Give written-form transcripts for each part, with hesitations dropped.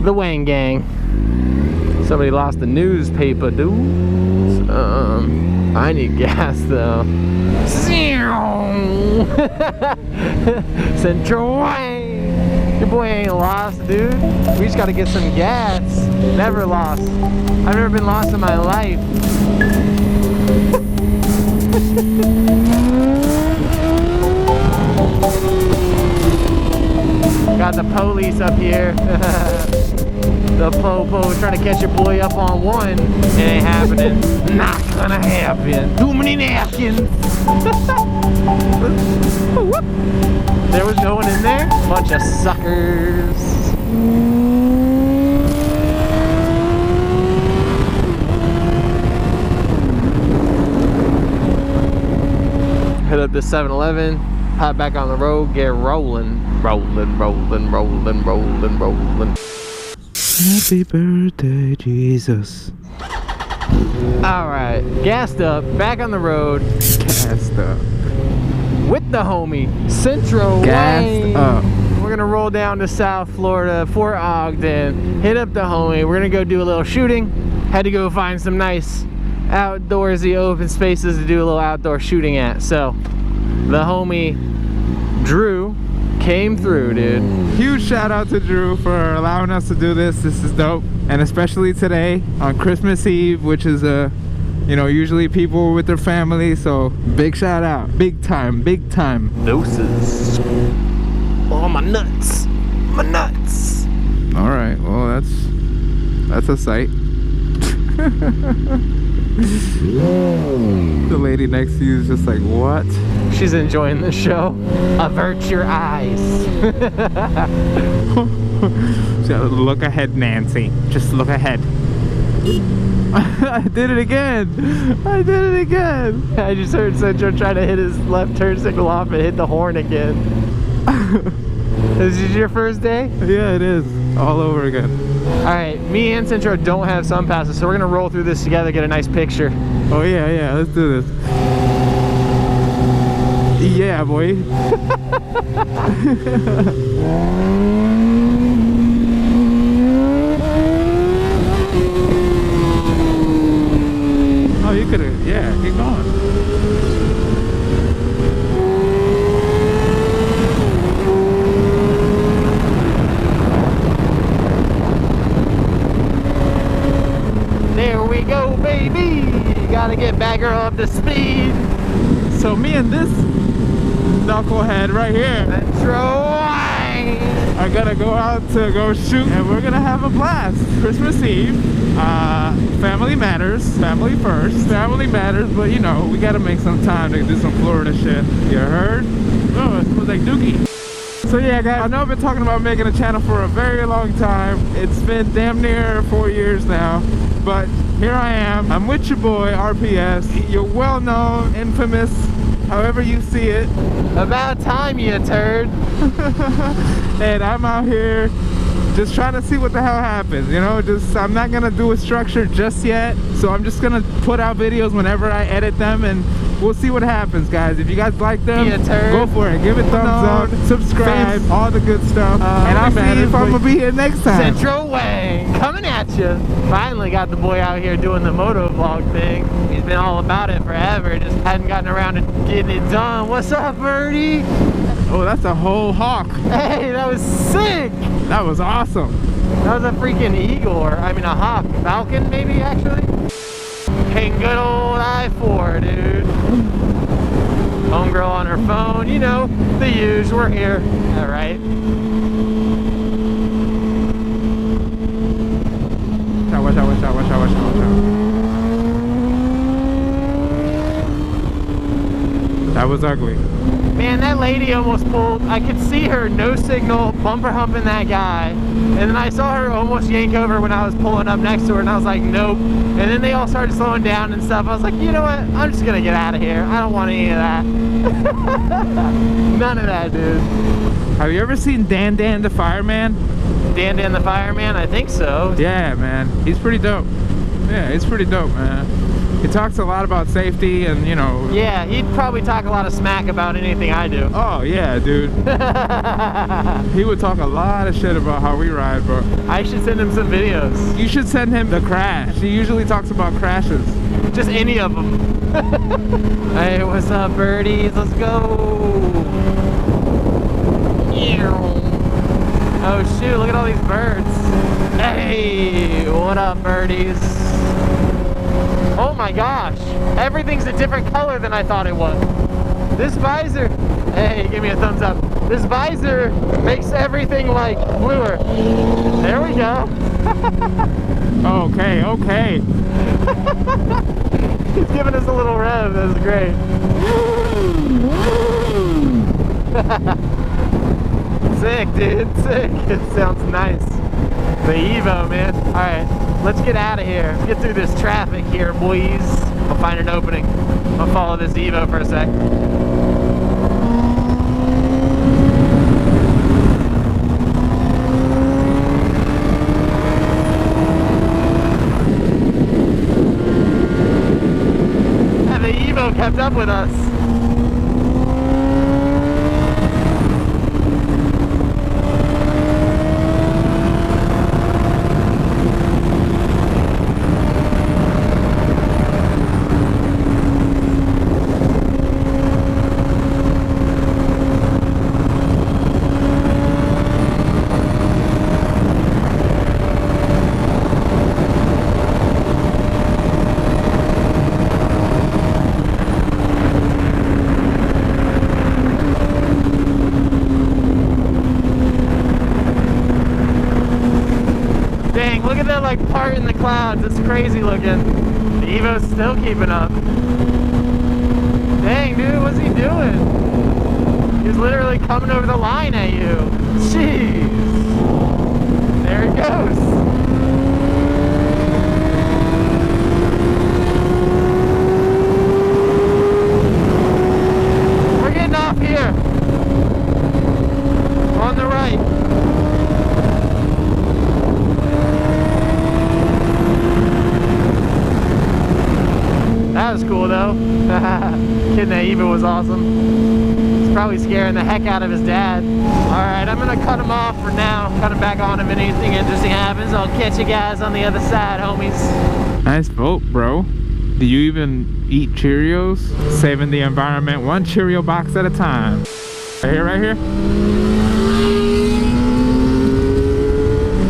The Wang Gang. Somebody lost the newspaper, dude. I need gas though. Central Wang. Your boy ain't lost, dude. We just gotta get some gas. Never lost. I've never been lost in my life. Got the police up here. The po-po trying to catch your boy up on one. It ain't happening. Not gonna happen. Too many napkins. There was no one in there. Bunch of suckers. Head up to 7-Eleven. Hop back on the road. Get rolling. Rolling, rolling, rolling, rolling, rolling. Happy birthday, Jesus. Alright, gassed up, back on the road. Gassed up. With the homie, Central Gassed up. We're gonna roll down to South Florida, Fort Ogden, hit up the homie. We're gonna go do a little shooting. Had to go find some nice outdoorsy open spaces to do a little outdoor shooting at. So, the homie, Drew, came through, dude. Huge shout out to Drew for allowing us to do this. This is dope. And especially today on Christmas Eve, which is you know, usually people with their family. So big shout out. Big time, big time. Doses. Oh, my nuts. My nuts. All right, well, that's a sight. The lady next to you is just like, what? She's enjoying the show. Avert your eyes. Look ahead, Nancy. Just look ahead. I did it again. I did it again. I just heard Central trying to hit his left turn signal off and hit the horn again. This is your first day? Yeah, it is. All over again. Alright, me and Central don't have sun passes, so we're gonna roll through this together, get a nice picture. Oh yeah, let's do this. Yeah, boy. Oh, you could've, yeah, keep going. There we go, baby! Gotta get Bad Girl up to speed. So me and this knucklehead right here are gonna go out to go shoot, and we're gonna have a blast. Christmas Eve, family matters, family first, family matters, but you know, we gotta make some time to do some Florida shit. You heard? Oh, it smells like dookie. So yeah, guys, I know I've been talking about making a channel for a very long time. It's been damn near 4 years now, but here I am. I'm with your boy, RPS. You're well known, infamous, however you see it. About time, you turd. And I'm out here just trying to see what the hell happens, you know. I'm not gonna do a structure just yet, so I'm just gonna put out videos whenever I edit them, and we'll see what happens, guys. If you guys like them, go for it. Give it thumbs up, subscribe, all the good stuff, and I'll see if I'm gonna be here next time. Central Wang coming at you. Finally got the boy out here doing the motovlog thing. He's been all about it forever, just hadn't gotten around to getting it done. What's up, birdie? Oh, that's a whole hawk. Hey, that was sick. That was awesome. That was a freaking eagle, or I mean a hawk. Falcon, maybe, actually? Hey, good old I-4, dude. Homegirl on her phone, you know, the usual. We're here. All right. Watch out, watch out, watch out, watch out, watch out. That was ugly. Man, that lady almost pulled. I could see her, no signal, bumper humping that guy. And then I saw her almost yank over when I was pulling up next to her, and I was like, nope. And then they all started slowing down and stuff. I was like, you know what? I'm just gonna get out of here. I don't want any of that. None of that, dude. Have you ever seen Dan the Fireman? Dan the Fireman? I think so. Yeah, man. He's pretty dope. Yeah, he's pretty dope, man. He talks a lot about safety and, you know. Yeah, he'd probably talk a lot of smack about anything I do. Oh, yeah, dude. He would talk a lot of shit about how we ride, but I should send him some videos. you should send him the crash. He usually talks about crashes. Just any of them. Hey, what's up, birdies? Let's go. Oh shoot, look at all these birds. Hey, what up, birdies? Oh my gosh, everything's a different color than I thought it was. This visor, hey, give me a thumbs up. This visor makes everything like bluer. There we go. Okay, okay. He's giving us a little rev, that's great. Sick, dude, sick. It sounds nice. The Evo, man. All right, let's get out of here. Get through this traffic here, boys. I'll find an opening. I'll follow this Evo for a sec. And the Evo kept up with us. Like part in the clouds, it's crazy looking. The Evo's still keeping up. Dang, dude, what's he doing? He's literally coming over the line at you. Jeez. There he goes. We're getting off here. On the right. That was cool though. Kid that Evo was awesome. He's probably scaring the heck out of his dad. Alright, I'm gonna cut him off for now. Cut him back on if anything interesting happens. I'll catch you guys on the other side, homies. Nice boat, bro. Do you even eat Cheerios? Saving the environment one Cheerio box at a time. Right here, right here.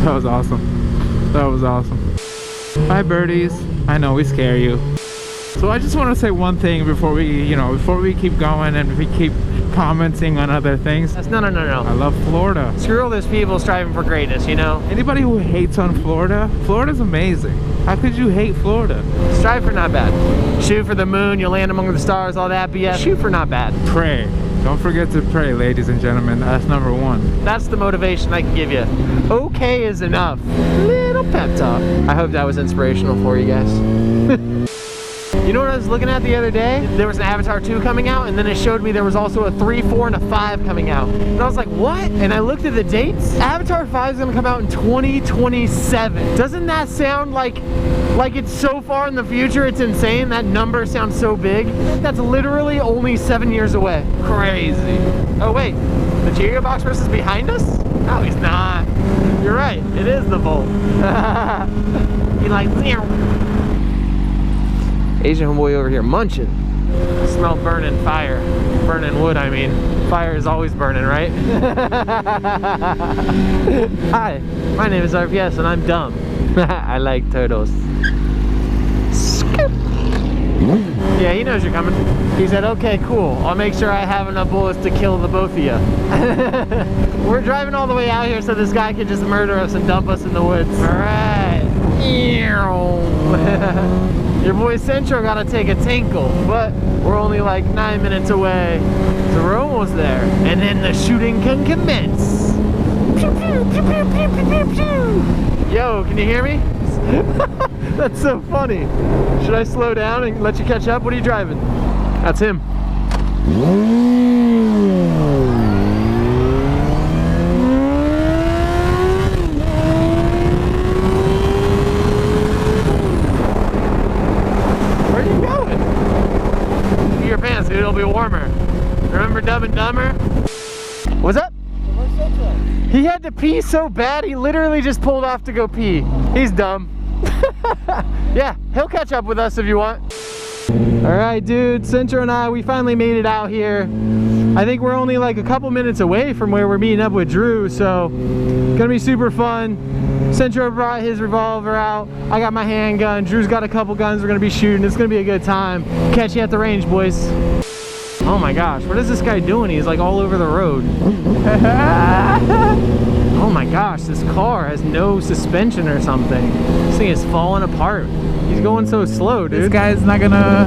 That was awesome. That was awesome. Bye, birdies. I know we scare you. So I just want to say one thing before we, before we keep going and we keep commenting on other things. No. I love Florida. Screw all those people striving for greatness, you know? Anybody who hates on Florida, Florida's amazing. How could you hate Florida? Strive for not bad. Shoot for the moon, you'll land among the stars, all that BS. Shoot for not bad. Pray. Don't forget to pray, ladies and gentlemen. That's number one. That's the motivation I can give you. Okay is enough. Little pep talk. I hope that was inspirational for you guys. You know what I was looking at the other day? There was an Avatar 2 coming out, and then it showed me there was also a 3, 4, and a 5 coming out. And I was like, what? And I looked at the dates. Avatar 5 is gonna come out in 2027. Doesn't that sound like it's so far in the future? It's insane. That number sounds so big. That's literally only 7 years away. Crazy. Oh wait, the Cheerio box versus behind us? No, he's not. You're right, it is the Volt. He like, Asian homeboy over here munching. I smell burning fire. Burning wood, I mean. Fire is always burning, right? Hi, my name is RPS and I'm dumb. I like turtles. Yeah, he knows you're coming. He said, okay, cool. I'll make sure I have enough bullets to kill the both of you. We're driving all the way out here so this guy can just murder us and dump us in the woods. All right. Your boy Central gotta take a tinkle, but we're only like 9 minutes away, so we're almost there. And then the shooting can commence. Pew, pew, pew, pew, pew, pew, pew, pew. Yo, can you hear me? That's so funny. Should I slow down and let you catch up? What are you driving? That's him. dumber. What's up? He had to pee so bad, he literally just pulled off to go pee. He's dumb. Yeah, he'll catch up with us if you want. All right, dude, Centro and I, we finally made it out here. I think we're only like a couple minutes away from where we're meeting up with Drew, so gonna be super fun. Centro brought his revolver out. I got my handgun. Drew's got a couple guns we're gonna be shooting. It's gonna be a good time. Catch you at the range, boys. Oh my gosh, what is this guy doing? He's like all over the road. Oh my gosh, this car has no suspension or something. This thing is falling apart. He's going so slow, dude. This guy's not gonna...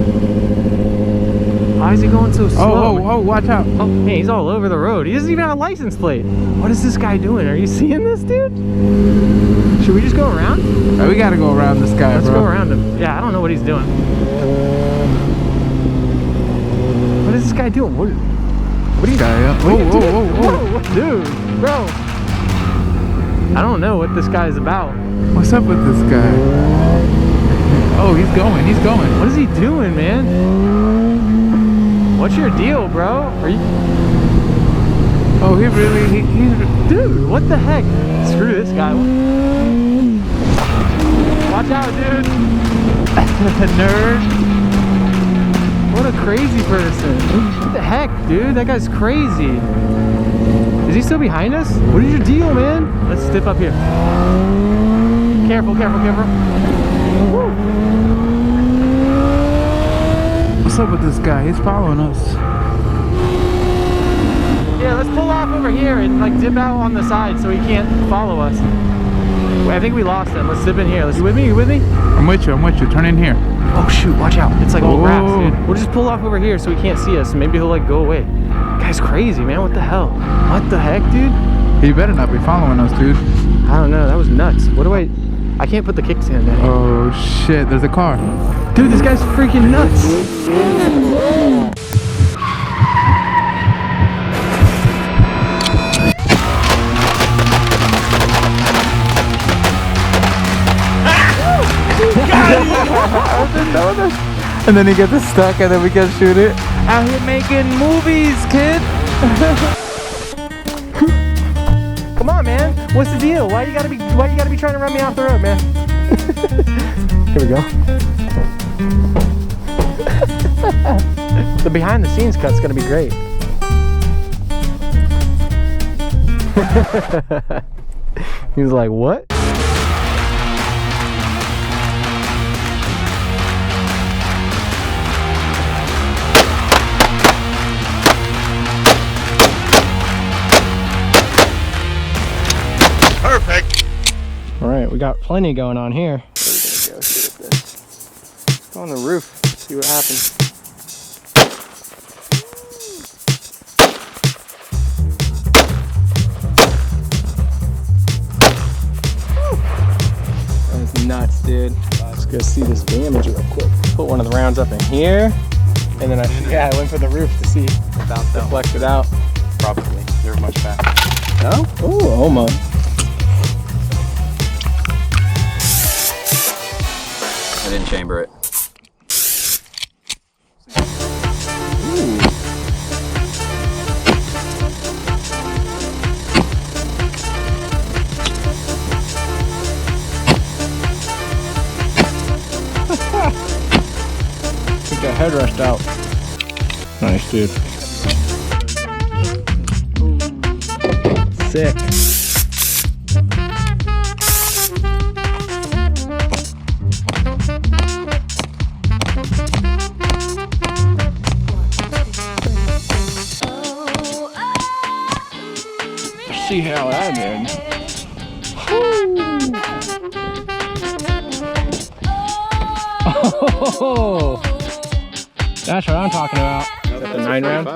Why is he going so slow? Oh, watch out. Oh, man, he's all over the road. He doesn't even have a license plate. What is this guy doing? Are you seeing this, dude? Should we just go around? We gotta go around this guy, Let's bro. go around him. Yeah, I don't know what he's doing. What is this guy doing? What are you doing? Whoa, dude, bro. I don't know what this guy's about. What's up with this guy? Oh, he's going. What is he doing, man? What's your deal, bro? Are you... Oh, he really... Dude, what the heck? Screw this guy. Watch out, dude. Nerd. What a crazy person. What the heck, dude? That guy's crazy. Is he still behind us? What is your deal, man? Let's step up here. Careful, careful, careful. Woo. What's up with this guy? He's following us. Yeah, let's pull off over here and like dip out on the side so he can't follow us. I think we lost him. Let's dip in here. You with me? You with me? I'm with you. Turn in here. Oh shoot, watch out. It's like all grass, dude. We'll just pull off over here so he can't see us. Maybe he'll like go away. Guy's crazy, man. What the hell? What the heck, dude? He better not be following us, dude. I don't know. That was nuts. What do I can't put the kickstand in. Oh shit, there's a car. Dude, this guy's freaking nuts. And then he gets us stuck and then we can shoot it. Out here making movies, kid. Come on, man. What's the deal? Why you gotta be trying to run me off the road, man? Here we go. The behind the scenes cut's gonna be great. He was like, what? Perfect. All right, we got plenty going on here. Go on the roof, see what happens. That's nuts, dude. Let's go see this damage real quick. Put one of the rounds up in here, and then I went for the roof to see deflect it out. Probably. They're much faster. No? Oh, almost. I didn't chamber it. Took that headrest out. Nice, dude. Sick. See how that did. Oh, that's what I'm talking about. That's the 9 round.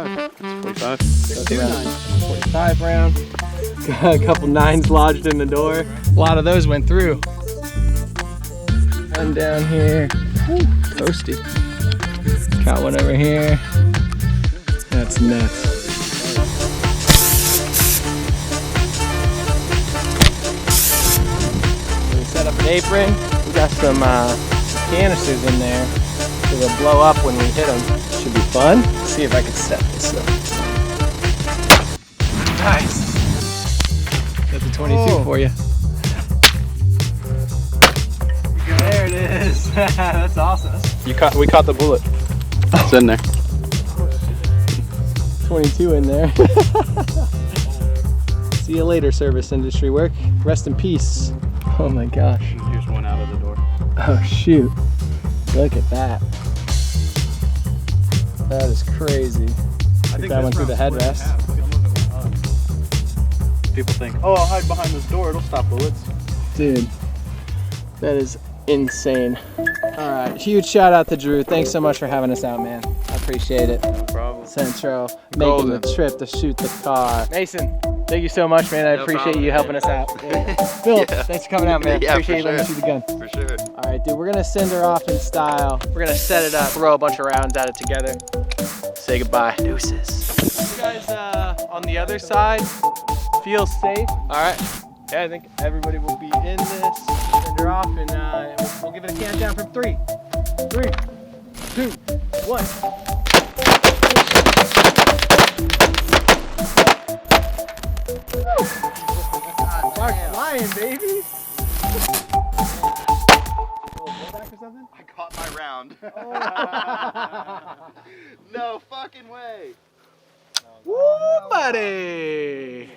45. 45 round. Got a couple 9s lodged in the door. A lot of those went through. One down here. Toasty. Got one over here. That's nuts. Set up an apron. We got some canisters in there, so they'll blow up when we hit them. Should be fun. Let's see if I can set this up. Nice. That's a 22 for you. There it is. That's awesome. We caught the bullet. It's in there. 22 in there. See you later, service industry work. Rest in peace. Oh my gosh. Here's one out of the door. Oh shoot. Look at that. That is crazy. I think that went through the headrest. People think, oh, I'll hide behind this door, it'll stop bullets. Dude, that is insane. All right, huge shout out to Drew. Thanks so much for having us out, man. I appreciate it. No problem. Centro, making the trip to shoot the car. Mason, thank you so much, man. I appreciate you helping us out. Phil, thanks for coming out, man. Appreciate you letting me shoot the gun. For sure. All right, dude, we're gonna send her off in style. We're gonna set it up, throw a bunch of rounds at it together. Say goodbye. Deuces. You guys on the other side feel safe? All right. Yeah, I think everybody will be in this. Send her off, and we'll give it a countdown from 3, 2, 1. Start flying, baby. I caught my round. No fucking way. Woo, buddy.